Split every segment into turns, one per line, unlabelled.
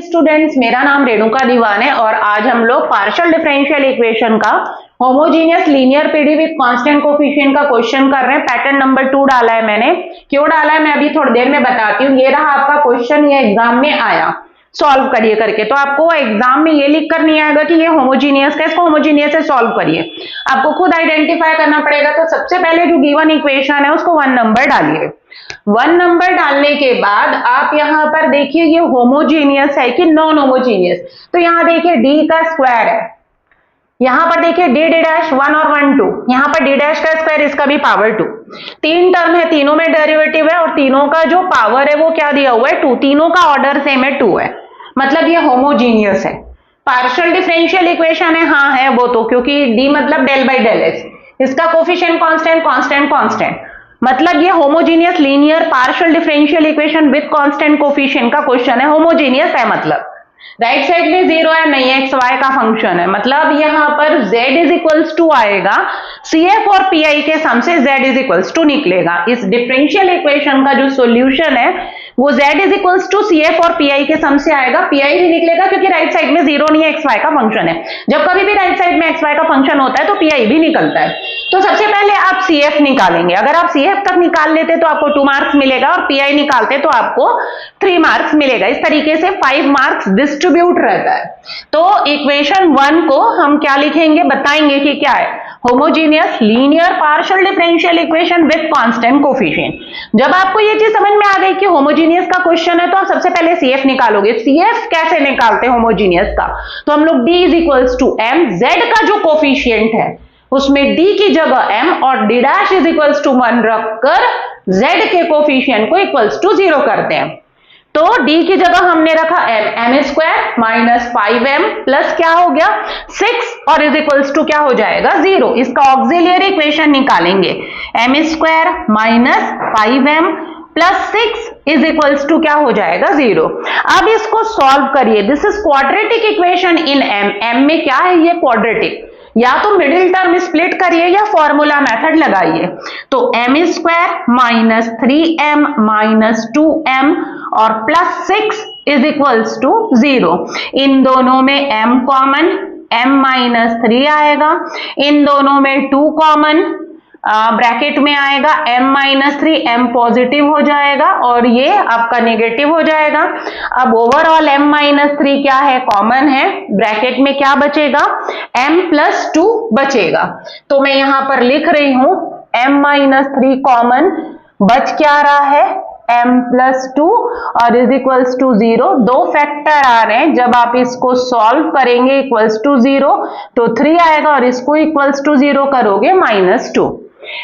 Students, मेरा नाम रेणुका दीवान है और आज हम लोग पार्शियल डिफरेंशियल इक्वेशन का homogeneous linear PD with constant coefficient का क्वेश्चन कर रहे हैं। पैटर्न नंबर 2 डाला है मैंने। क्यों डाला है मैं अभी थोड़ी देर में बताती हूँ। ये रहा आपका क्वेश्चन, ये एग्जाम में आया, सॉल्व करिए करके। तो आपको एग्जाम में ये लिख कर नहीं आएगा कि ये होमोजीनियस का, इसको होमोजीनियस से सॉल्व करिए, आपको खुद आइडेंटिफाई करना पड़ेगा। तो सबसे पहले जो गिवन इक्वेशन है उसको 1 नंबर डालिए। 1 नंबर डालने के बाद आप यहां पर देखिए ये होमोजीनियस है कि नॉन होमोजीनियस। तो यहां देखिए डी का स्क्वायर है, यहां पर देखिए डी डी डैश 1 और 1 2, यहां पर डी डैश का स्क्वायर, इसका भी पावर 2। 3 टर्म है, तीनों में डेरिवेटिव है और तीनों का जो पावर है वो क्या दिया हुआ है 2। तीनों का ऑर्डर सेम है 2 है, मतलब ये होमोजीनियस है। पार्शियल डिफरेंशियल इक्वेशन है, हाँ है वो तो, क्योंकि डी मतलब डेल बाई डेल एक्स, इसका कोफिशिएंट कांस्टेंट कांस्टेंट कांस्टेंट, मतलब ये homogeneous linear partial differential equation with constant coefficient का क्वेश्चन है। होमोजीनियस है मतलब राइट साइड में 0 है, नहीं एक्स वाई का फंक्शन है, मतलब यहां पर z इज इक्वल्स टू आएगा CF और PI के सम से z इज इक्वल्स टू निकलेगा। इस डिफरेंशियल इक्वेशन का जो सॉल्यूशन है वो z is equals to CF और PI के सम से आएगा। PI भी निकलेगा क्योंकि राइट साइड में 0 नहीं है, XY का फंक्शन है। जब कभी भी राइट साइड में XY का फंक्शन होता है तो PI भी निकलता है। तो सबसे पहले आप CF निकालेंगे। अगर आप CF तक निकाल लेते तो आपको 2 मार्क्स मिलेगा और PI निकालते तो आपको 3 मार्क्स मिलेगा। इस तरीके से 5 मार्क्स डिस्ट्रीब्यूट रहता है। तो इक्वेशन 1 को हम क्या लिखेंगे, बताएंगे कि क्या है, homogeneous linear partial differential equation with constant coefficient. जब आपको ये चीज समझ में आ गई कि होमोजीनियस का क्वेश्चन है तो आप सबसे पहले CF निकालोगे। CF कैसे निकालते हैं होमोजीनियस का, तो हम लोग D is equals to M, Z का जो कोफिशिएंट है उसमें D की जगह M और D dash is equals to 1 रखकर Z के कोफिशिएंट को इक्वल्स टू 0 करते हैं। तो D की जगह हमने रखा M square minus 5M plus क्या हो गया 6 और इज इक्वल्स टू क्या हो जाएगा 0। इसका ऑक्सिलियरी इक्वेशन निकालेंगे, M square minus 5M plus 6 is equals to क्या हो जाएगा 0। अब इसको सॉल्व करिए। This is quadratic equation in M में क्या है ये क्वाड्रेटिक, या तो मिडिल टर्म स्प्लिट करिए या फॉर्मूला मेथड लगाइए। तो M square minus 3M minus 2M और प्लस 6 इज इक्वल्स टू 0। इन दोनों में M कॉमन, M माइनस 3 आएगा, इन दोनों में 2 कॉमन, ब्रैकेट में आएगा M माइनस 3, M पॉजिटिव हो जाएगा और ये आपका नेगेटिव हो जाएगा। अब ओवरऑल M माइनस 3 क्या है, कॉमन है, ब्रैकेट में क्या बचेगा M प्लस 2 बचेगा। तो मैं यहां पर लिख रही हूं M माइनस 3 कॉमन, बच क्या रहा है M प्लस 2 और इज इक्वल्स टू 0। 2 फैक्टर आ रहे हैं, जब आप इसको सॉल्व करेंगे इक्वल्स टू 0 तो 3 आएगा और इसको इक्वल्स टू 0 करोगे माइनस 2।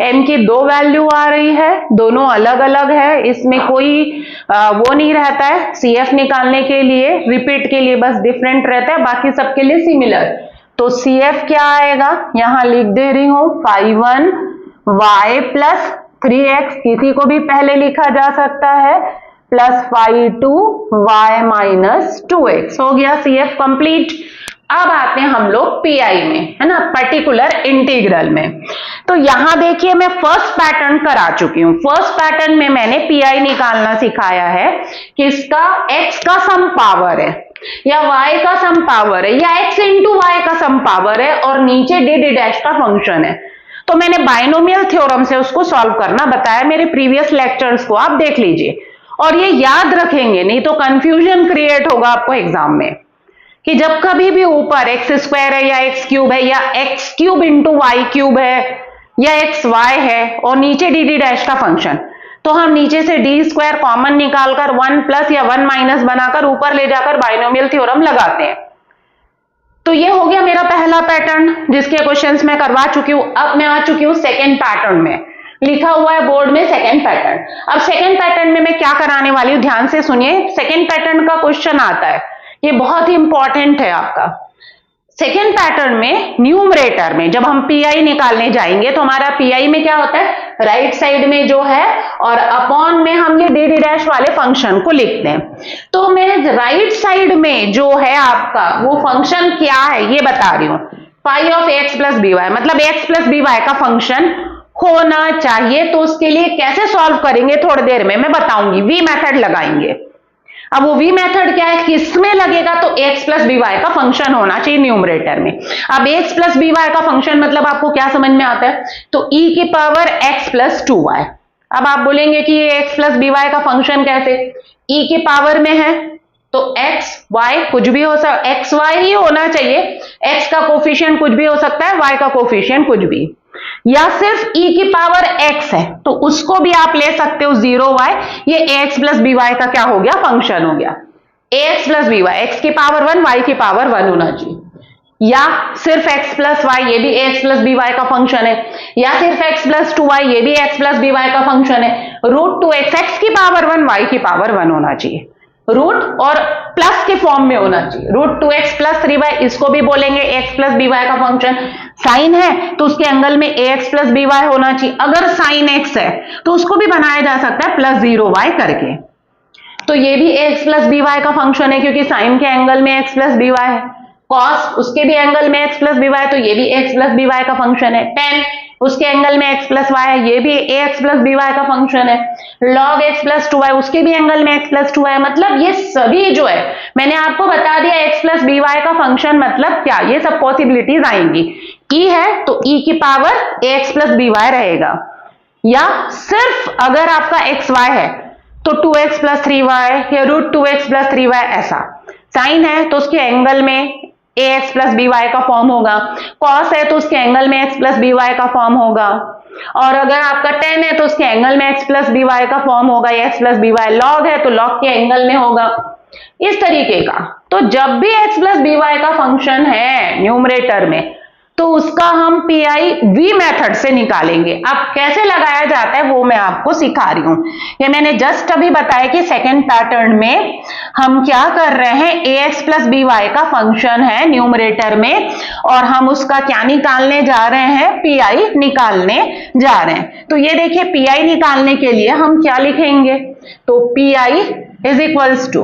M की 2 वैल्यू आ रही है, दोनों अलग अलग है, इसमें कोई वो नहीं रहता है CF निकालने के लिए, रिपीट के लिए बस डिफरेंट रहता है, बाकी सबके लिए सिमिलर। तो CF क्या आएगा, यहां लिख दे रही हूं 5 प्लस 3x, किसी को भी पहले लिखा जा सकता है, प्लस 5 माइनस 2x। हो गया CF कंप्लीट। अब आते हैं हम लोग PI में, है ना, पर्टिकुलर इंटीग्रल में। तो यहां देखिए मैं फर्स्ट पैटर्न करा चुकी हूं। फर्स्ट पैटर्न में मैंने PI निकालना सिखाया है कि इसका x का सम पावर है या y का सम पावर है या x इंटू वाई का सम पावर है और नीचे डी डैश का फंक्शन है। तो मैंने बाइनोमियल थ्योरम से उसको सॉल्व करना बताया, मेरे प्रीवियस लेक्चर्स को आप देख लीजिए और ये याद रखेंगे, नहीं तो कंफ्यूजन क्रिएट होगा आपको एग्जाम में कि जब कभी भी ऊपर x स्क्वायर है या x क्यूब है या x cube into Y cube है या एक्स वाई है और नीचे डी डैश का फंक्शन, तो हम नीचे से डी स्क्वायर कॉमन निकालकर 1 प्लस या 1 माइनस बनाकर ऊपर ले जाकर बाइनोमियल थ्योरम लगाते हैं। तो ये हो गया मेरा पहला पैटर्न जिसके क्वेश्चंस मैं करवा चुकी हूं। अब मैं आ चुकी हूं सेकेंड पैटर्न में, लिखा हुआ है बोर्ड में सेकेंड पैटर्न। अब सेकेंड पैटर्न में मैं क्या कराने वाली हूं, ध्यान से सुनिए। सेकेंड पैटर्न का क्वेश्चन आता है, ये बहुत ही इंपॉर्टेंट है आपका। सेकेंड पैटर्न में न्यूमरेटर में जब हम PI निकालने जाएंगे तो हमारा PI में क्या होता है, राइट साइड में जो है और अपॉन में हम ये डी डैश वाले फंक्शन को लिखते हैं। तो मैं राइट साइड में जो है आपका वो फंक्शन क्या है ये बता रही हूं, phi of x plus B Y, मतलब x प्लस बी वाई का फंक्शन होना चाहिए। तो उसके लिए कैसे सॉल्व करेंगे थोड़ी देर में मैं बताऊंगी, V मेथड लगाएंगे। अब वो v मेथड क्या है, किसमें लगेगा, तो ax प्लस बी वाई का फंक्शन होना चाहिए न्यूमरेटर में। अब ax प्लस बी वाई का फंक्शन मतलब आपको क्या समझ में आता है, तो e की पावर x प्लस 2y। अब आप बोलेंगे कि ये x प्लस बी वाई का फंक्शन कैसे, e की पावर में है तो x y कुछ भी हो सकता, x y ही होना चाहिए, x का कोफिशिएंट कुछ भी हो सकता है, y का कोफिशिएंट कुछ भी, या सिर्फ e की पावर x है तो उसको भी आप ले सकते हो 0y, ये ax प्लस बी वाई का क्या हो गया, फंक्शन हो गया। ax plus B Y, x की पावर 1 y की पावर 1 होना चाहिए, या सिर्फ x प्लस वाई, ये भी ax प्लस बी वाई का फंक्शन है, या सिर्फ x प्लस 2y, ये भी x प्लस बी वाई का फंक्शन है। रूट 2x, x की पावर 1 y की पावर 1 होना चाहिए, रूट और प्लस के फॉर्म में होना चाहिए। रूट 2x प्लस 3y, इसको भी बोलेंगे x प्लस बी वाई का फंक्शन। साइन है तो उसके एंगल में ax प्लस बी वाई होना चाहिए, अगर साइन x है तो उसको भी बनाया जा सकता है प्लस 0y करके, तो ये भी ax प्लस बी वाई का फंक्शन है क्योंकि साइन के एंगल में x प्लस बी वाई है। कॉस उसके भी एंगल में x प्लस बी वाई, तो ये भी x प्लस बी वाई का फंक्शन है। टेन उसके एंगल में x प्लस वाई है, ये भी ax प्लस बी वाई का फंक्शन है। log x प्लस 2y, उसके भी एंगल में x प्लस 2y, मतलब ये सभी जो है मैंने आपको बता दिया x प्लस बी वाई का फंक्शन मतलब क्या, ये सब पॉसिबिलिटीज आएंगी। e है तो e की power ax plus B Y रहेगा, या सिर्फ अगर आपका x y है तो 2x प्लस 3y या रूट 2x प्लस 3y, ऐसा। साइन है तो उसके एंगल में ax प्लस बी वाई का फॉर्म होगा, कॉस है तो उसके एंगल में x प्लस बी वाई का फॉर्म होगा, और अगर आपका टेन है तो उसके एंगल में x प्लस बी वाई का फॉर्म होगा, या x plus B Y. Log है तो लॉग के एंगल में होगा, इस तरीके का। तो जब भी x प्लस बी वाई का फंक्शन है न्यूमरेटर में तो उसका हम पीआई वी मेथड से निकालेंगे। अब कैसे लगाया जाता है वो मैं आपको सिखा रही हूं। ये मैंने जस्ट अभी बताया कि सेकंड पैटर्न में हम क्या कर रहे हैं, ax प्लस बी वाई का फंक्शन है न्यूमरेटर में और हम उसका क्या निकालने जा रहे हैं, पीआई निकालने जा रहे हैं। तो ये देखिए पीआई निकालने के लिए हम क्या लिखेंगे, तो PI is equals to,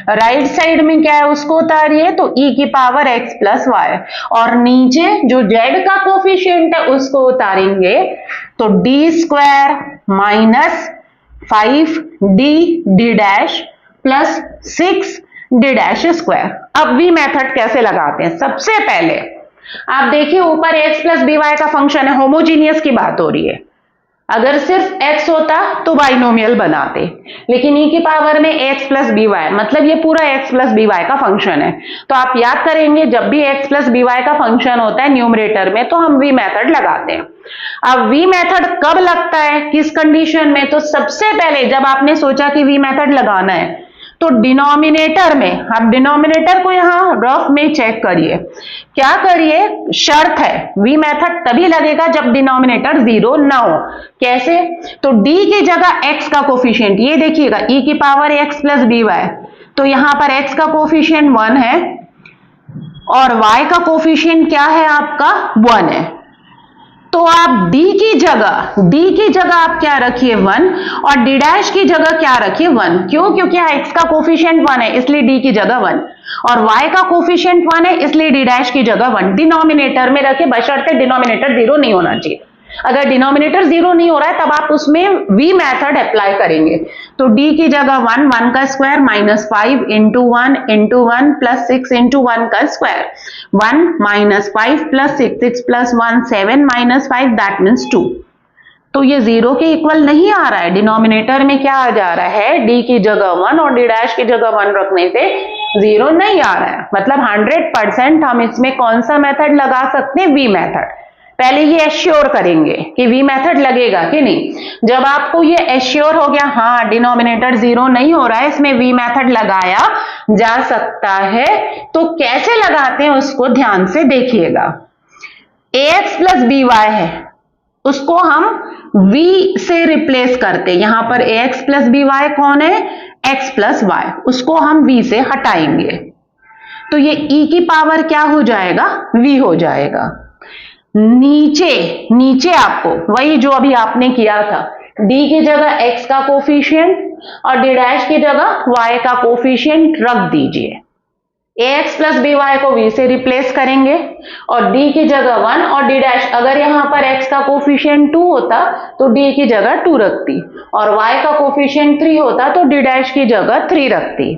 right side में क्या है उसको उतारिए तो e की पावर x प्लस वाई, और नीचे जो z का कोफिशिएंट है उसको उतारेंगे तो d square minus 5d d dash plus 6d dash square. अब v मेथड कैसे लगाते हैं, सबसे पहले आप देखिए ऊपर x प्लस बी वाई का फंक्शन है, होमोजीनियस की बात हो रही है। अगर सिर्फ x होता तो बाइनोमियल बनाते, लेकिन e की पावर में x प्लस बी वाई, मतलब ये पूरा x प्लस बी वाई का फंक्शन है। तो आप याद करेंगे जब भी x प्लस बी वाई का फंक्शन होता है न्यूमरेटर में तो हम v मेथड लगाते हैं। अब v मेथड कब लगता है, किस कंडीशन में, तो सबसे पहले जब आपने सोचा कि v मेथड लगाना है तो डिनोमिनेटर में, आप डिनोमिनेटर को यहां रफ में चेक करिए, क्या करिए, शर्त है v मेथड तभी लगेगा जब डिनोमिनेटर 0 ना हो। कैसे, तो d की जगह x का कोफिशिएंट, ये देखिएगा e की power x plus B Y, तो यहां पर x का कोफिशिएंट 1 है और y का कोफिशिएंट क्या है आपका 1 है, तो आप d की जगह आप क्या रखिए 1 और d डैश की जगह क्या रखिए 1। क्यों, क्योंकि x का कोफिशिएंट 1 है इसलिए d की जगह 1 और y का कोफिशिएंट 1 है इसलिए d डैश की जगह 1 डिनोमिनेटर में रखे, बशर्ते डिनोमिनेटर 0 नहीं होना चाहिए। अगर डिनोमिनेटर 0 नहीं हो रहा है तब आप उसमें v मेथड अप्लाई करेंगे, तो d की जगह 1, 1 का square minus 5 into 1 plus 6 into 1 का square, 1 minus 5 plus 6, 6 plus 1 7 minus 5 that means 2। तो ये 0 के इक्वल नहीं आ रहा है, डिनोमिनेटर में क्या आ जा रहा है, d की जगह 1 और d डैश की जगह 1 रखने से 0 नहीं आ रहा है। मतलब 100% हम इसमें कौन सा मेथड लगा सकते हैं, v मेथड। पहले ये एश्योर करेंगे कि v मेथड लगेगा कि नहीं। जब आपको ये एश्योर हो गया हाँ डिनोमिनेटर 0 नहीं हो रहा है, इसमें v मेथड लगाया जा सकता है, तो कैसे लगाते हैं उसको ध्यान से देखिएगा। ax प्लस बी वाई है उसको हम v से रिप्लेस करते हैं, यहां पर ax प्लस बी वाई कौन है, x प्लस वाई, उसको हम v से हटाएंगे तो ये e की पावर क्या हो जाएगा, v हो जाएगा। नीचे आपको वही जो अभी आपने किया था, d की जगह x का कोफिशिएंट और d डैश की जगह y का कोफिशिएंट रख दीजिए। ax प्लस बी वाई को v से रिप्लेस करेंगे और d की जगह 1 और d डैश, अगर यहां पर x का कोफिशिएंट 2 होता तो d की जगह 2 रखती और y का कोफिशिएंट 3 होता तो d डैश की जगह 3 रखती।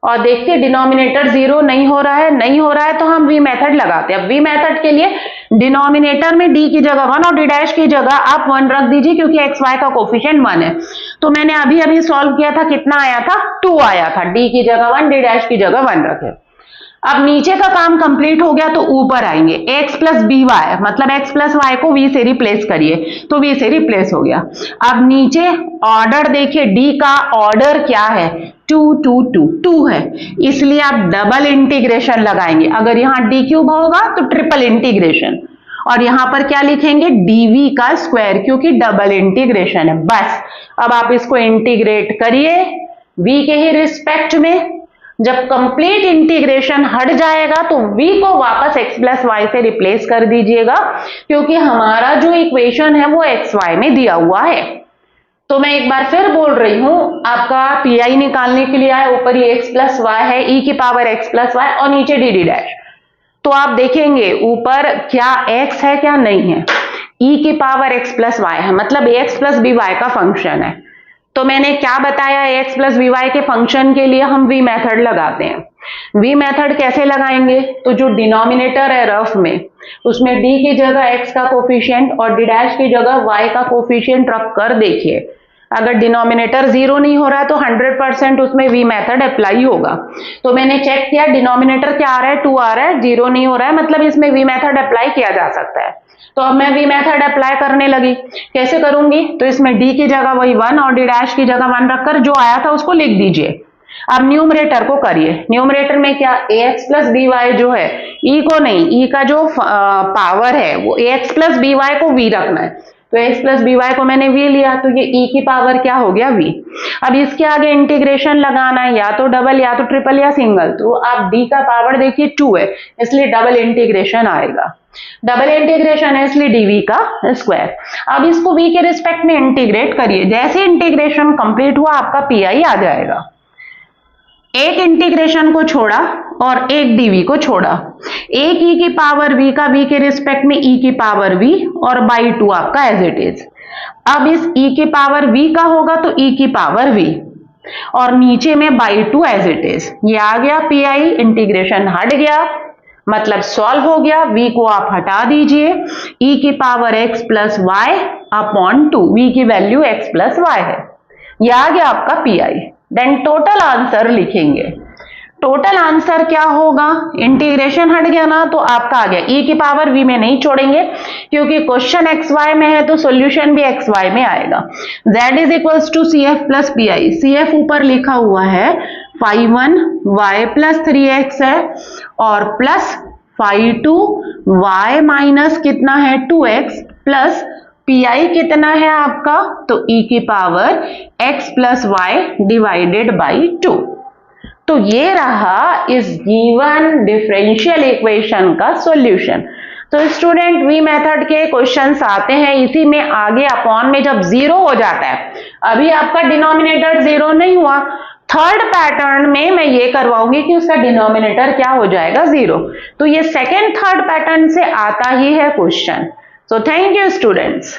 और देखते डिनोमिनेटर 0 नहीं हो रहा है तो हम वी मेथड लगाते हैं। अब वी मेथड के लिए डिनोमिनेटर में डी की जगह 1 और डी डैश की जगह आप 1 रख दीजिए, क्योंकि एक्स वाई का कोफिशिएंट 1 है। तो मैंने अभी अभी सॉल्व किया था, कितना आया था 2 आया था। डी की जगह 1, डी डैश की जगह 1 रखे। अब नीचे का काम कंप्लीट हो गया तो ऊपर आएंगे। x प्लस बी वाई, मतलब x प्लस वाई को v से रिप्लेस करिए, तो v से रिप्लेस हो गया। अब नीचे ऑर्डर देखिए, d का ऑर्डर क्या है 2 2 2 2 है, इसलिए आप डबल इंटीग्रेशन लगाएंगे। अगर यहाँ d क्यूब होगा तो ट्रिपल इंटीग्रेशन, और यहां पर क्या लिखेंगे dv का स्क्वायर, क्योंकि डबल इंटीग्रेशन है। बस अब आप इसको इंटीग्रेट करिए v के ही रिस्पेक्ट में। जब कंप्लीट इंटीग्रेशन हट जाएगा तो v को वापस x प्लस वाई से रिप्लेस कर दीजिएगा, क्योंकि हमारा जो इक्वेशन है वो एक्स वाई में दिया हुआ है। तो मैं एक बार फिर बोल रही हूं, आपका पीआई निकालने के लिए आए, ऊपर ये x प्लस वाई है, e की पावर x प्लस वाई, और नीचे डी डी डैश। तो आप देखेंगे ऊपर क्या x है क्या नहीं है, e की पावर x प्लस वाई है, मतलब x प्लस बी वाई का फंक्शन है। तो मैंने क्या बताया, x प्लस बी वाई के फंक्शन के लिए हम v मेथड लगाते हैं। v मेथड कैसे लगाएंगे, तो जो डिनोमिनेटर है रफ में, उसमें d की जगह x का कोफिशिएंट और d डैश की जगह y का कोफिशिएंट रख कर देखिए। अगर डिनोमिनेटर 0 नहीं हो रहा है तो 100% उसमें v मेथड अप्लाई होगा। तो मैंने चेक किया, डिनोमिनेटर क्या आ रहा है 2 आ रहा है, 0 नहीं हो रहा है, मतलब इसमें v मेथड अप्लाई किया जा सकता है। तो अब मैं v मेथड अप्लाई करने लगी। कैसे करूंगी, तो इसमें d की जगह वही 1 और d डैश की जगह 1 रखकर जो आया था उसको लिख दीजिए। अब न्यूमरेटर को करिए। न्यूमरेटर में क्या, ax प्लस बी वाई जो है, e को नहीं, e का जो पावर है वो ax प्लस बी वाई को v रखना है। तो x प्लस बी वाई को मैंने v लिया, तो ये e की पावर क्या हो गया v। अब इसके आगे इंटीग्रेशन लगाना है, या तो डबल या तो ट्रिपल या सिंगल। तो आप d का पावर देखिए 2 है, इसलिए डबल इंटीग्रेशन आएगा। डबल इंटीग्रेशन है इसलिए dv का स्क्वायर। अब इसको v के रिस्पेक्ट में इंटीग्रेट करिए। जैसे इंटीग्रेशन कंप्लीट हुआ आपका पीआई आ जाएगा। एक इंटीग्रेशन को छोड़ा और एक dv को छोड़ा, एक e की पावर v का v के रिस्पेक्ट में e की पावर v और बाई 2 आपका एज इट इज। अब इस e की पावर v का होगा तो e की पावर v, और नीचे में बाई 2 एज इट इज। ये आ गया पीआई, इंटीग्रेशन हट गया, मतलब सॉल्व हो गया। v को आप हटा दीजिए, e की power x plus Y upon 2, v की वैल्यू x प्लस वाई है। ये आ गया आपका पीआई। देन टोटल आंसर लिखेंगे। टोटल आंसर क्या होगा, इंटीग्रेशन हट गया ना तो आपका आ गया, e की पावर v में नहीं छोड़ेंगे क्योंकि क्वेश्चन xy में है तो सॉल्यूशन भी xy में आएगा। z is equals to cf plus PI. cf ऊपर लिखा हुआ है phi 1 y प्लस 3x है, और प्लस phi 2 y माइनस कितना है 2x, प्लस पीआई कितना है आपका, तो e की power x plus Y divided by 2। तो ये रहा इस गिवन डिफरेंशियल इक्वेशन का सॉल्यूशन। तो स्टूडेंट वी मेथड के क्वेश्चंस आते हैं इसी में, आगे अपॉन में जब 0 हो जाता है। अभी आपका डिनोमिनेटर 0 नहीं हुआ, थर्ड पैटर्न में मैं ये करवाऊंगी कि उसका डिनोमिनेटर क्या हो जाएगा 0। तो ये सेकेंड थर्ड पैटर्न से आता ही है question. So thank you students.